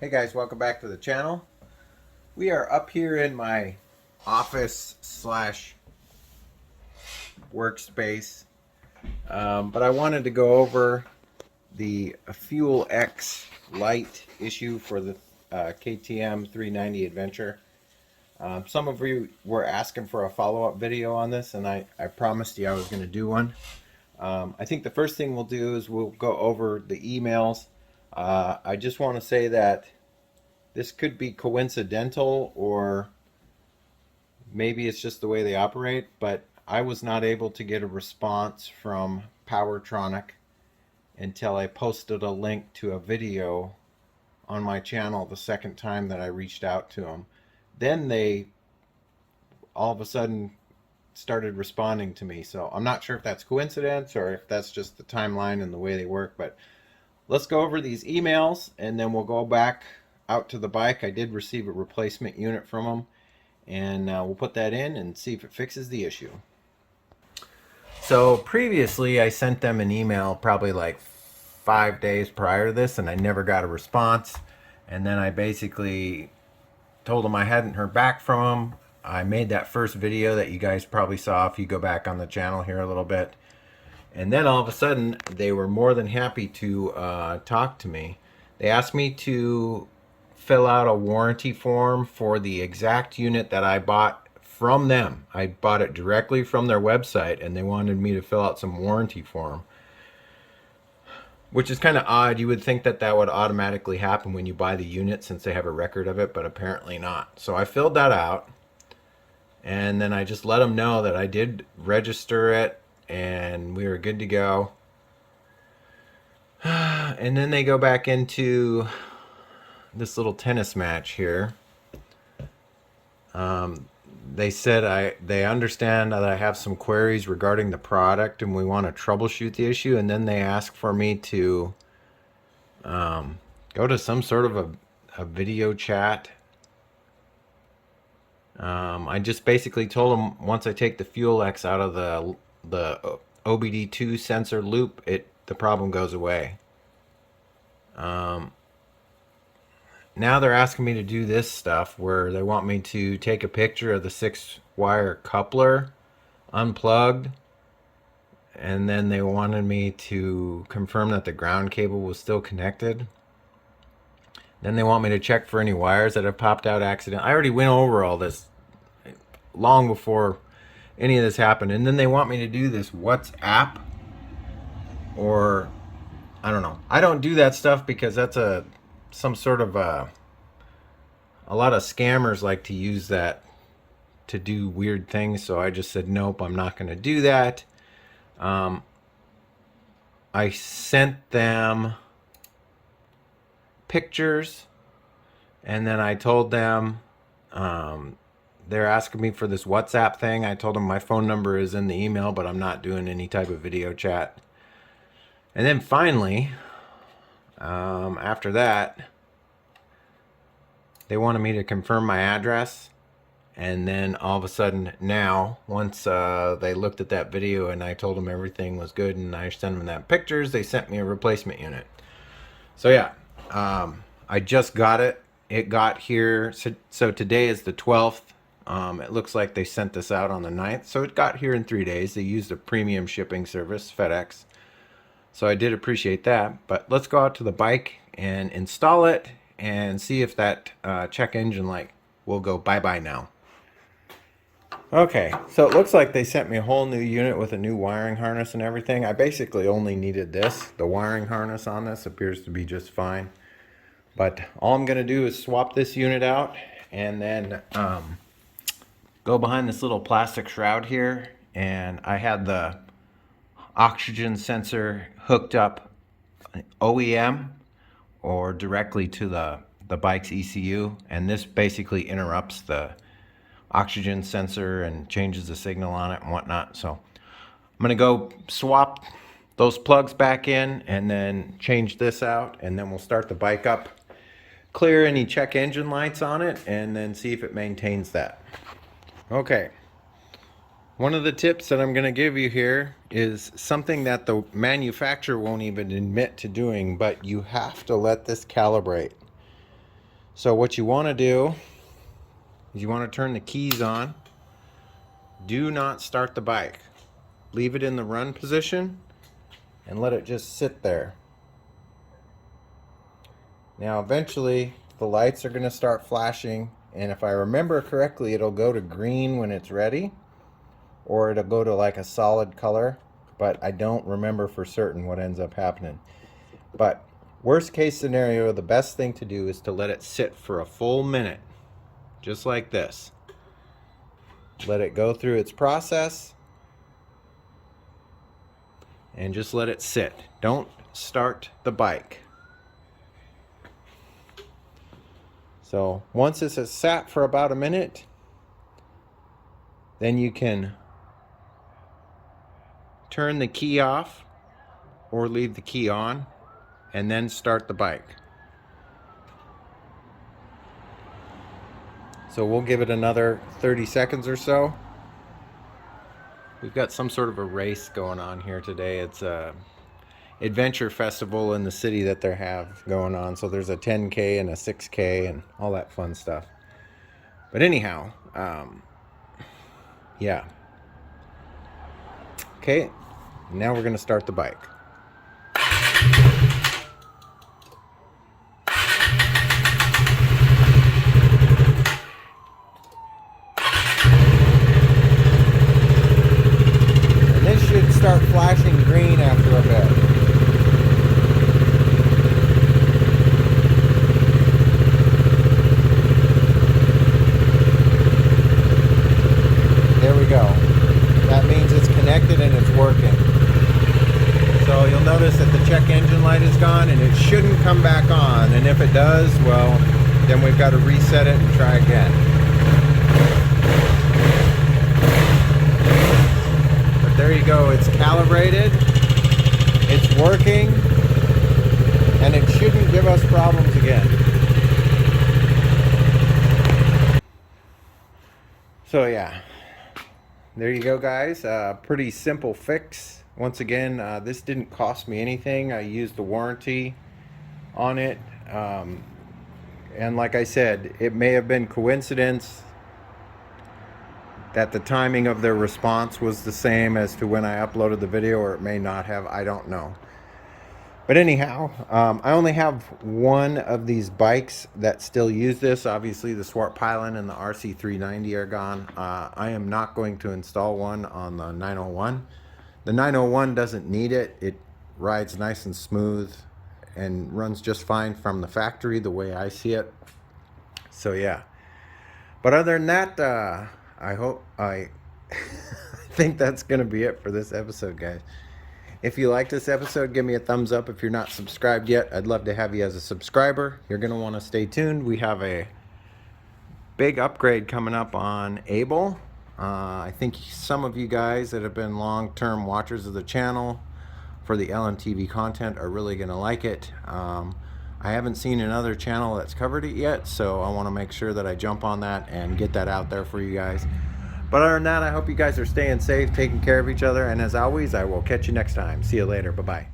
Hey guys, welcome back to the channel. We are up here in my office slash workspace, but I wanted to go over the Fuel X Lite issue for the KTM 390 Adventure. Some of you were asking for a follow-up video on this, and I promised you I was going to do one. I think the first thing we'll do is we'll go over the emails. I just want to say that this could be coincidental, or maybe it's just the way they operate, but I was not able to get a response from POWERTRONIC until I posted a link to a video on my channel the second time that I reached out to them. Then they all of a sudden started responding to me. So I'm not sure if that's coincidence or if that's just the timeline and the way they work, but let's go over these emails and then we'll go back out to the bike. I did receive a replacement unit from them, and we'll put that in and see if it fixes the issue. So previously I sent them an email probably like 5 days prior to this, and I never got a response. And then I basically told them I hadn't heard back from them. I made that first video that you guys probably saw if you go back on the channel here a little bit. And then all of a sudden they were more than happy to talk to me. They asked me to fill out a warranty form for the exact unit that I bought from them. I bought it directly from their website, and they wanted me to fill out some warranty form, which is kind of odd. You would think that that would automatically happen when you buy the unit since they have a record of it, but apparently not. So I filled that out, and then I just let them know that I did register it and we were good to go. And then they go back into this little tennis match here. They said they understand that I have some queries regarding the product and we want to troubleshoot the issue, and then they ask for me to go to some sort of a video chat. I just basically told them once I take the Fuel X out of the OBD2 sensor loop, the problem goes away. Now they're asking me to do this stuff where they want me to take a picture of the 6-wire coupler unplugged, and then they wanted me to confirm that the ground cable was still connected. Then they want me to check for any wires that have popped out accidentally. I already went over all this long before any of this happened. And then they want me to do this WhatsApp, or I don't know. I don't do that stuff because that's some sort of a lot of scammers like to use that to do weird things. So I just said, nope, I'm not going to do that. I sent them pictures, and then I told them they're asking me for this WhatsApp thing. I told them my phone number is in the email, but I'm not doing any type of video chat. And then finally, after that, they wanted me to confirm my address. And then all of a sudden now, once they looked at that video and I told them everything was good and I sent them that pictures, they sent me a replacement unit. So yeah, I just got it. It got here. So today is the 12th. It looks like they sent this out on the 9th. So it got here in 3 days. They used a premium shipping service, FedEx. So I did appreciate that. But let's go out to the bike and install it and see if that check engine light will go bye-bye now. Okay, so it looks like they sent me a whole new unit with a new wiring harness and everything. I basically only needed this. The wiring harness on this appears to be just fine. But all I'm going to do is swap this unit out and then go behind this little plastic shroud here. And I had the oxygen sensor hooked up OEM or directly to the bike's ECU. And this basically interrupts the oxygen sensor and changes the signal on it and whatnot. So I'm going to go swap those plugs back in and then change this out, and then we'll start the bike up, clear any check engine lights on it, and then see if it maintains that. Okay, one of the tips that I'm going to give you here is something that the manufacturer won't even admit to doing, but you have to let this calibrate. So what you want to do is you want to turn the keys on. Do not start the bike. Leave it in the run position and let it just sit there. Now eventually the lights are going to start flashing, and if I remember correctly, it'll go to green when it's ready, or it'll go to like a solid color, but I don't remember for certain what ends up happening. But worst case scenario, the best thing to do is to let it sit for a full minute, just like this. Let it go through its process and just let it sit. Don't start the bike. So once this has sat for about a minute, then you can turn the key off or leave the key on and then start the bike. So we'll give it another 30 seconds or so. We've got some sort of a race going on here today. It's a adventure festival in the city that they have going on. So there's a 10K and a 6K and all that fun stuff. But anyhow, yeah. Okay, now we're gonna start the bike. And this should start flashing green after a bit. There we go. That means it's connected and it's working. So you'll notice that the check engine light is gone and it shouldn't come back on. And if it does, well, then we've got to reset it and try again. But there you go. It's calibrated. It's working. And it shouldn't give us problems again. So yeah. There you go, guys. Pretty simple fix. Once again, this didn't cost me anything. I used the warranty on it. And like I said, it may have been coincidence that the timing of their response was the same as to when I uploaded the video, or it may not have. I don't know. But anyhow, I only have one of these bikes that still use this. Obviously, the Swart Pylon and the RC390 are gone. I am not going to install one on the 901. The 901 doesn't need it. It rides nice and smooth and runs just fine from the factory, the way I see it. So yeah. But other than that, I think that's going to be it for this episode, guys. If you like this episode, give me a thumbs up. If you're not subscribed yet, I'd love to have you as a subscriber. You're going to want to stay tuned. We have a big upgrade coming up on Able. I think some of you guys that have been long-term watchers of the channel for the LMTV content are really going to like it. I haven't seen another channel that's covered it yet, so I want to make sure that I jump on that and get that out there for you guys. But other than that, I hope you guys are staying safe, taking care of each other, and as always, I will catch you next time. See you later. Bye-bye.